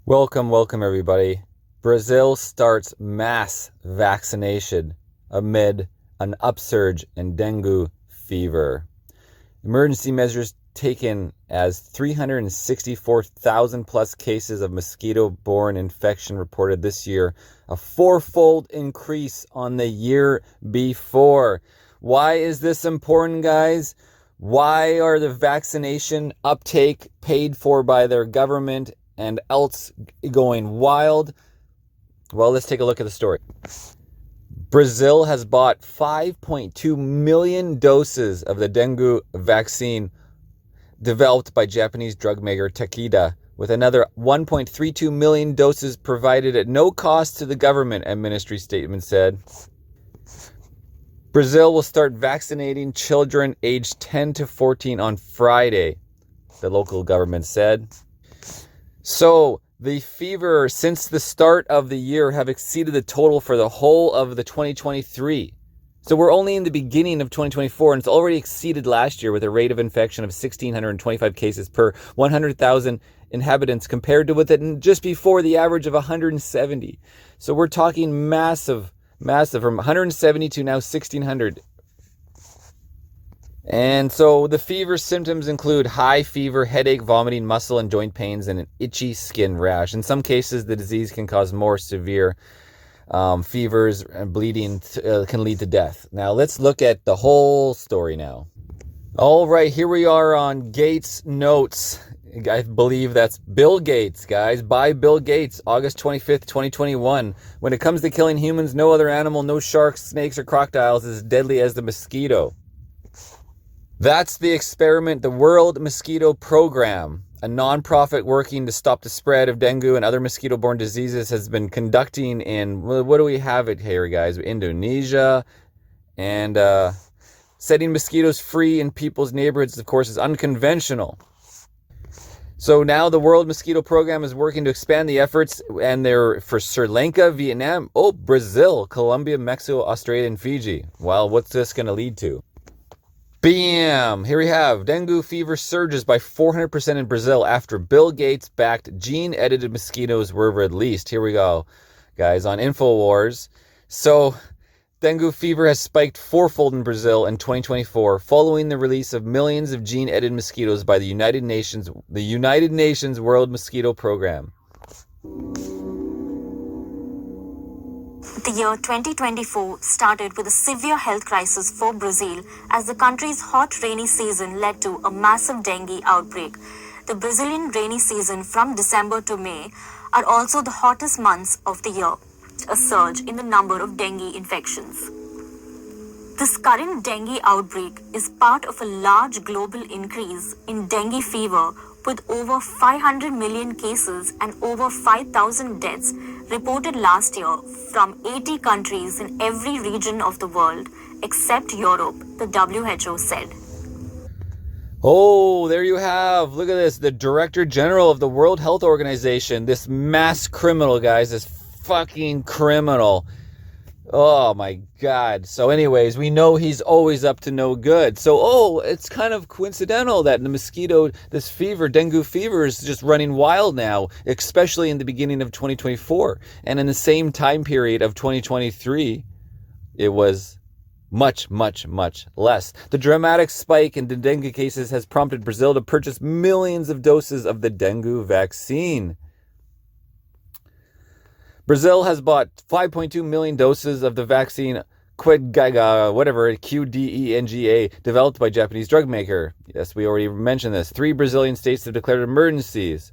Welcome everybody. Brazil starts mass vaccination amid an upsurge in dengue fever. Emergency measures taken as 364,000 plus cases of mosquito-borne infection reported this year, a fourfold increase on the year before. Why is this important, guys? Why are the vaccination uptake paid for by their government and else going wild? Well, let's take a look at the story. Brazil has bought 5.2 million doses of the dengue vaccine developed by Japanese drug maker Takeda, with another 1.32 million doses provided at no cost to the government, a ministry statement said. Brazil will start vaccinating children aged 10 to 14 on Friday, the local government said. So the fever since the start of the year have exceeded the total for the whole of the 2023. So we're only in the beginning of 2024, and it's already exceeded last year with a rate of infection of 1,625 cases per 100,000 inhabitants, compared to with it just before the average of 170. So we're talking massive, from 170 to now 1,600. And so the fever symptoms include high fever, headache, vomiting, muscle and joint pains, and an itchy skin rash. In some cases, the disease can cause more severe fevers, and bleeding can lead to death. Now, let's look at the whole story now. All right, here we are on Gates Notes. I believe that's Bill Gates, guys. By Bill Gates, August 25th, 2021. When it comes to killing humans, no other animal, no sharks, snakes, or crocodiles is as deadly as the mosquito. That's the experiment the World Mosquito Program, a nonprofit working to stop the spread of dengue and other mosquito-borne diseases, has been conducting in, what do we have it here, guys? Indonesia. And setting mosquitoes free in people's neighborhoods, of course, is unconventional. So now the World Mosquito Program is working to expand the efforts, and they're for Sri Lanka, Vietnam, Brazil, Colombia, Mexico, Australia, and Fiji. Well, what's this going to lead to? Bam! Here we have dengue fever surges by 400% in Brazil after Bill Gates-backed gene-edited mosquitoes were released. Here we go, guys, on InfoWars. So, dengue fever has spiked fourfold in Brazil in 2024 following the release of millions of gene-edited mosquitoes by the United Nations World Mosquito Program. The year 2024 started with a severe health crisis for Brazil as the country's hot rainy season led to a massive dengue outbreak. The Brazilian rainy season from December to May are also the hottest months of the year, a surge in the number of dengue infections. This current dengue outbreak is part of a large global increase in dengue fever, with over 500 million cases and over 5,000 deaths reported last year from 80 countries in every region of the world except Europe, the WHO said. Oh, there you have. Look at this. The Director General of the World Health Organization, this mass criminal, guys, this fucking criminal. Oh my God. So anyways, we know he's always up to no good. So, it's kind of coincidental that the mosquito, this fever, dengue fever, is just running wild now, especially in the beginning of 2024. And in the same time period of 2023, it was much less. The dramatic spike in the dengue cases has prompted Brazil to purchase millions of doses of the dengue vaccine. Brazil has bought 5.2 million doses of the vaccine QDENGA, developed by Japanese drug maker. Yes, we already mentioned this. 3 Brazilian states have declared emergencies.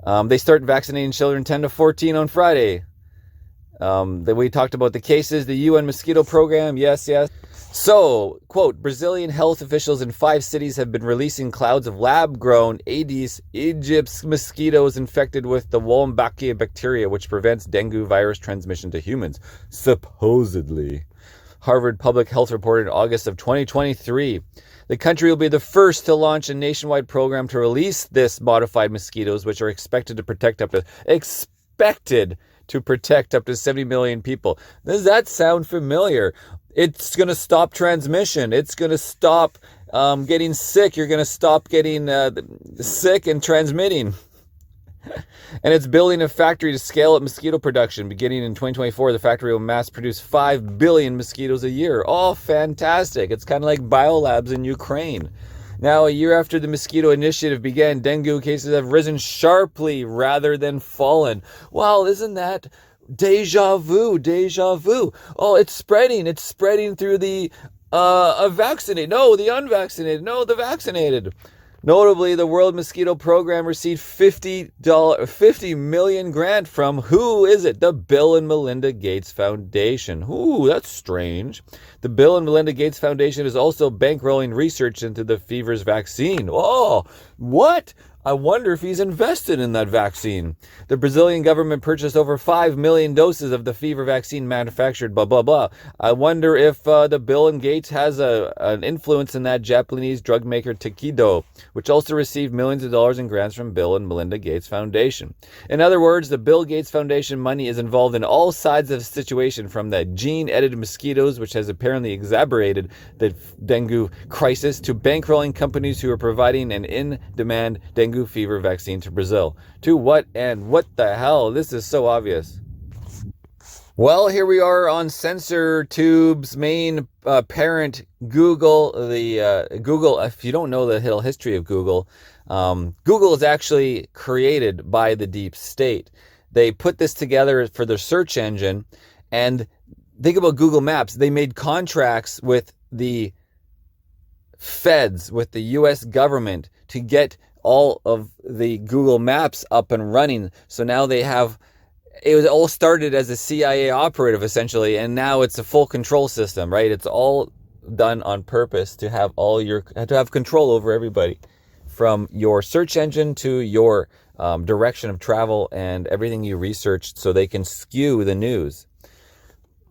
They start vaccinating children 10 to 14 on Friday. Then we talked about the cases, the UN Mosquito Program. Yes. So, quote, Brazilian health officials in 5 cities have been releasing clouds of lab-grown Aedes aegypti mosquitoes infected with the Wolbachia bacteria, which prevents dengue virus transmission to humans, supposedly. Harvard Public Health reported in August of 2023. The country will be the first to launch a nationwide program to release this modified mosquitoes, which are expected to protect up to 70 million people. Does that sound familiar? It's going to stop transmission. It's going to stop getting sick. You're going to stop getting sick and transmitting. And it's building a factory to scale up mosquito production. Beginning in 2024, the factory will mass produce 5 billion mosquitoes a year. Oh, fantastic. It's kind of like biolabs in Ukraine. Now, a year after the mosquito initiative began, dengue cases have risen sharply rather than fallen. Wow, isn't that deja vu? Deja vu. Oh, it's spreading. It's spreading through the vaccinated. No, the unvaccinated. No, the vaccinated. Notably, the World Mosquito Program received $50 million grant from, who is it? The Bill and Melinda Gates Foundation. Ooh, that's strange. The Bill and Melinda Gates Foundation is also bankrolling research into the fever's vaccine. Oh, what? I wonder if he's invested in that vaccine. The Brazilian government purchased over 5 million doses of the fever vaccine manufactured, blah, blah, blah. I wonder if the Bill and Gates has an influence in that Japanese drug maker Takeda, which also received millions of dollars in grants from Bill and Melinda Gates Foundation. In other words, the Bill Gates Foundation money is involved in all sides of the situation, from the gene-edited mosquitoes, which has apparently exacerbated the dengue crisis, to bankrolling companies who are providing an in-demand dengue fever vaccine to Brazil. To what end? What the hell? This is so obvious. Well, here we are on CensorTube's main parent, Google. Google, if you don't know the whole history of Google, Google is actually created by the deep state. They put this together for their search engine, and think about Google Maps. They made contracts with the feds, with the U.S. government, to get all of the Google Maps up and running. So now they have, it was all started as a CIA operative essentially, and now it's a full control system, right? It's all done on purpose to have control over everybody, from your search engine to your direction of travel and everything you researched, so they can skew the news.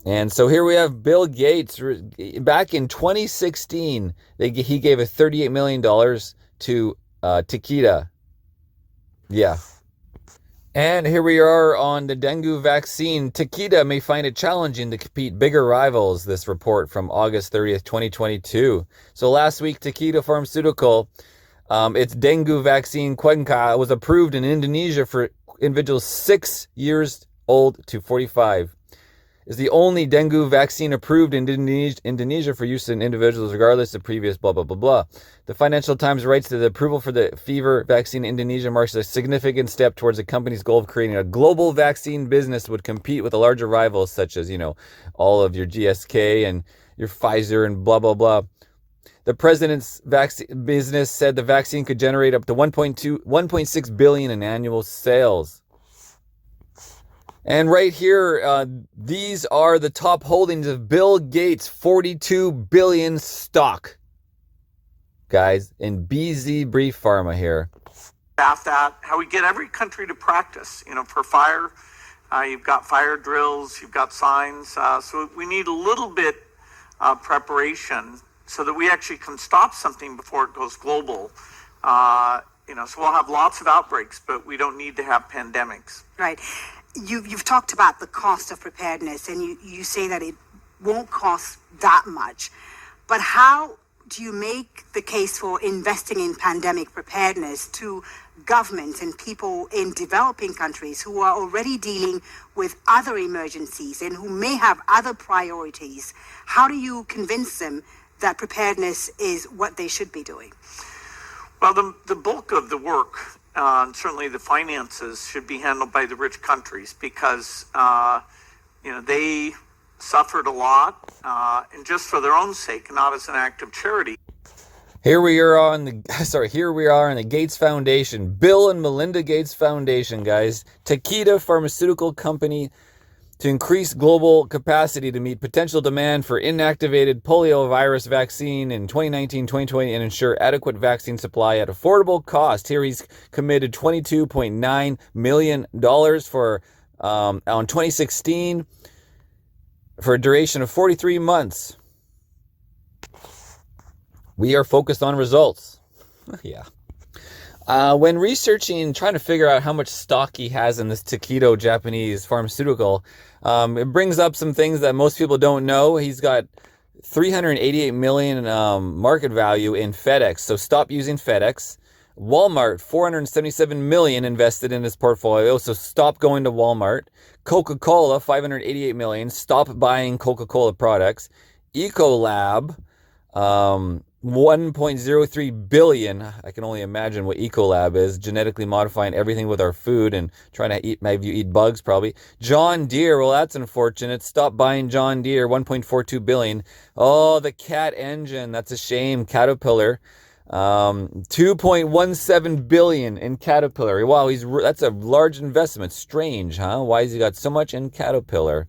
And so here we have Bill Gates. Back in 2016, he gave a $38 million to Takeda. Yeah. And here we are on the dengue vaccine. Takeda may find it challenging to compete bigger rivals, this report from August 30th, 2022. So last week, Takeda Pharmaceutical, its dengue vaccine Cuenca was approved in Indonesia for individuals 6 years old to 45. Is the only dengue vaccine approved in Indonesia for use in individuals regardless of previous blah, blah, blah, blah. The Financial Times writes that the approval for the fever vaccine in Indonesia marks a significant step towards the company's goal of creating a global vaccine business that would compete with the larger rivals such as, all of your GSK and your Pfizer and blah, blah, blah. The president's vaccine business said the vaccine could generate up to 1.6 billion in annual sales. And right here, these are the top holdings of Bill Gates' 42 billion stock, guys, in BZ Brief Pharma here. About that, how we get every country to practice, for fire, you've got fire drills, you've got signs, so we need a little bit preparation so that we actually can stop something before it goes global. So we'll have lots of outbreaks, but we don't need to have pandemics. Right. You've talked about the cost of preparedness, and you say that it won't cost that much. But how do you make the case for investing in pandemic preparedness to governments and people in developing countries who are already dealing with other emergencies and who may have other priorities? How do you convince them that preparedness is what they should be doing? Well, the bulk of the work, and certainly the finances, should be handled by the rich countries because, they suffered a lot, and just for their own sake, not as an act of charity. Here we are in the Gates Foundation, Bill and Melinda Gates Foundation, guys. Takeda Pharmaceutical Company, to increase global capacity to meet potential demand for inactivated poliovirus vaccine in 2019-2020 and ensure adequate vaccine supply at affordable cost. Here he's committed $22.9 million for on 2016 for a duration of 43 months. We are focused on results. Yeah. When researching, trying to figure out how much stock he has in this Takeda Japanese pharmaceutical, it brings up some things that most people don't know. He's got 388 million market value in FedEx. So stop using FedEx. Walmart, $477 million invested in his portfolio, so stop going to Walmart. Coca-Cola, $588 million, stop buying Coca-Cola products. Ecolab, 1.03 billion. I can only imagine what Ecolab is, genetically modifying everything with our food and trying to eat bugs probably. John Deere, well, that's unfortunate. Stop buying John Deere, 1.42 billion. Oh, the cat engine, that's a shame. Caterpillar, 2.17 billion in Caterpillar. Wow, that's a large investment. Strange, huh? Why has he got so much in Caterpillar?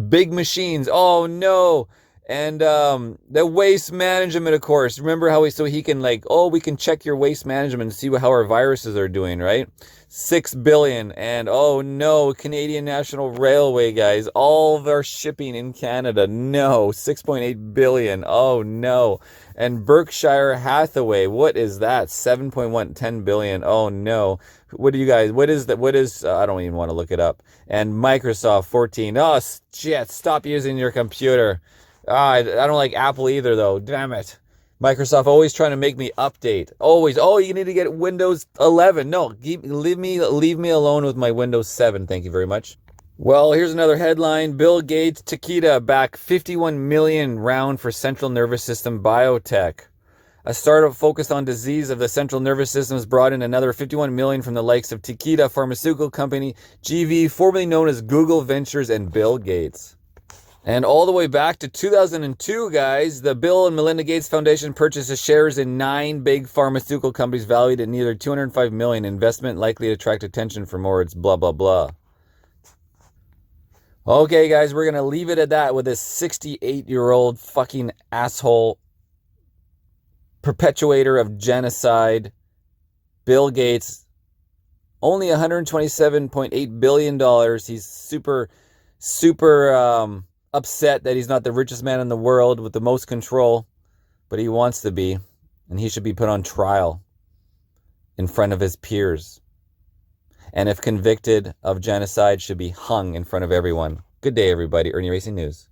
Big machines, oh no. And the waste management, of course. Remember how he can we can check your waste management and see how our viruses are doing, right? 6 billion. And oh no, Canadian National Railway, guys, all their shipping in Canada, no, 6.8 billion. Oh no. And Berkshire Hathaway, what is that? 10 billion. Oh no. What is that? I don't even want to look it up. And Microsoft, 14. Oh shit, stop using your computer. I don't like Apple either, though. Damn it. Microsoft always trying to make me update. Always. Oh, you need to get Windows 11. No, leave me alone with my Windows 7. Thank you very much. Well, here's another headline. Bill Gates, Takeda, back 51 million round for central nervous system biotech. A startup focused on disease of the central nervous system has brought in another 51 million from the likes of Takeda pharmaceutical company, GV, formerly known as Google Ventures, and Bill Gates. And all the way back to 2002, guys, the Bill and Melinda Gates Foundation purchases shares in 9 big pharmaceutical companies valued at nearly 205 million. Investment likely to attract attention for more. It's blah, blah, blah. Okay, guys, we're going to leave it at that with this 68-year-old fucking asshole perpetuator of genocide, Bill Gates. Only $127.8 billion. He's super upset that he's not the richest man in the world with the most control, but he wants to be, and he should be put on trial in front of his peers. And if convicted of genocide, should be hung in front of everyone. Good day, everybody. Ernie Racing News.